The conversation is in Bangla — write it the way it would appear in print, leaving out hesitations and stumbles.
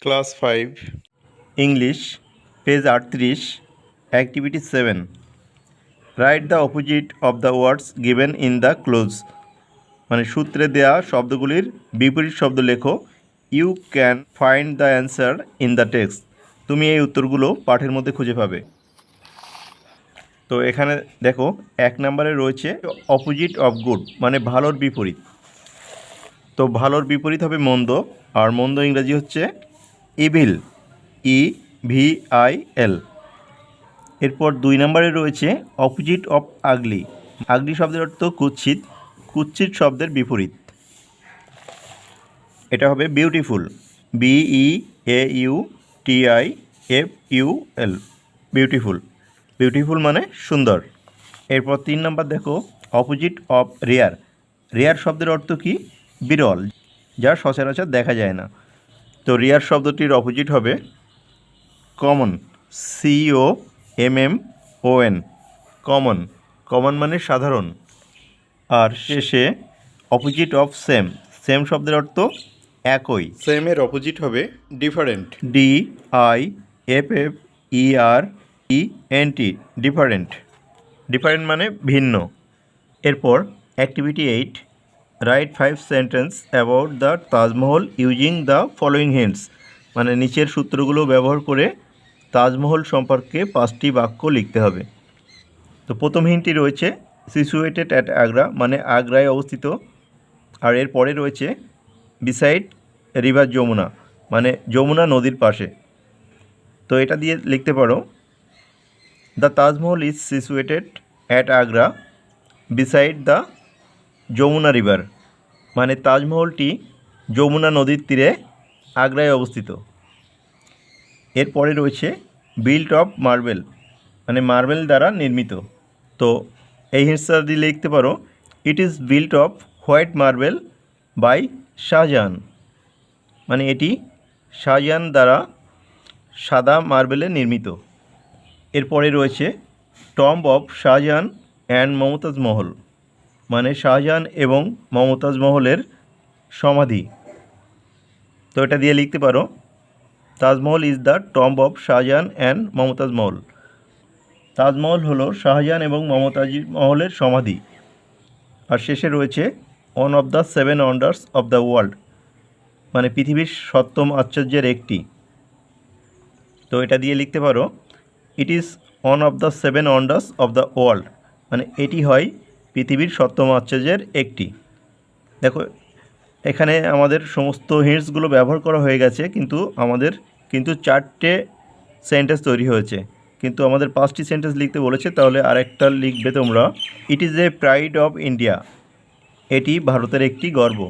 Class 5 English page 38 activity 7 write the opposite of the words given in the close মানে সূত্রে দেয়া শব্দগুলির বিপরীত শব্দ লেখো। You can find the answer in the text. তুমি এই উত্তরগুলো পাঠের মধ্যে খুঁজে পাবে। তো এখানে দেখো 1 নম্বরে রয়েছে অপোজিট অফ গুড মানে ভালোর বিপরীত। তো ভালোর বিপরীত হবে মন্দ, আর মন্দ ইংরেজি হচ্ছে ইভিল, EVIL। এরপর 2 নম্বরে রয়েছে অপোজিট অফ আগলি। আগলি শব্দের অর্থ কুৎসিত, কুৎসিত শব্দের বিপরীত। এটা হবে বিউটিফুল, BEAUTIFUL, বিউটিফুল। বিউটিফুল মানে সুন্দর। এরপর 3 নম্বর দেখো অপোজিট অফ রেয়ার। রেয়ার শব্দের অর্থ কি? বিরল, যা সচরাচর দেখা যায় না। তো রেয়ার শব্দটির অপোজিট হবে কমন, COMMON, কমন। কমন মানে সাধারণ। আর শেষে অপোজিট অফ সেম। সেম শব্দের অর্থ একই। সেমের অপোজিট হবে ডিফারেন্ট, DIFFERENT, ডিফারেন্ট। ডিফারেন্ট মানে ভিন্ন। এরপর activity 8 right 5 sentence about the Taj Mahal using the following hints মানে নিচের সূত্রগুলো ব্যবহার করে তাজমহল সম্পর্কে 5টি বাক্য লিখতে হবে। তো প্রথম হিন্টটি রয়েছে সিচুয়েটেড অ্যাট আগ্রা মানে আগ্রায় অবস্থিত। আর এর পরে রয়েছে বিসাইড রিভার যমুনা মানে যমুনা নদীর পাশে। তো এটা দিয়ে লিখতে পারো the Taj Mahal is situated at Agra beside the Yamuna river মানে তাজমহলটি যমুনা নদীর তীরে আগ্রায় অবস্থিত। এরপরে রয়েছে বিল্ট অফ মার্বেল মানে মার্বেল দ্বারা নির্মিত। তো এই হিন্টসটা দিয়ে লিখতে পারো it is built of white marble by Shah Jahan মানে এটি শাহজাহান দ্বারা সাদা মার্বেলে নির্মিত। এরপরে রয়েছে tomb of Shah Jahan and Mumtaz Mahal মানে শাহজাহান এবং মমতাজ মহলের সমাধি। তো এটা দিয়ে লিখতে পারো Taj Mahal is the tomb of Shah Jahan and Mumtaz Mahal. Taj Mahal হলো শাহজাহান এবং মমতাজ মহলের সমাধি। আর শেষে রয়েছে one of the 7 wonders of the world মানে পৃথিবীর 7ম আশ্চর্যের একটি। তো এটা দিয়ে লিখতে পারো it is one of the 7 wonders of the world মানে এটি হয় পৃথিবীর 7ম আশ্চর্যের একটি। দেখো এখানে আমাদের সমস্ত হিন্টসগুলো ব্যবহার করা হয়ে গেছে, কিন্তু আমাদের 4টে সেন্টেন্স তৈরি হয়েছে, কিন্তু আমাদের 5টি সেন্টেন্স লিখতে বলেছে। তাহলে আরেকটা লিখবে তোমরা it is a pride of India, এটি ভারতের একটি গর্ব।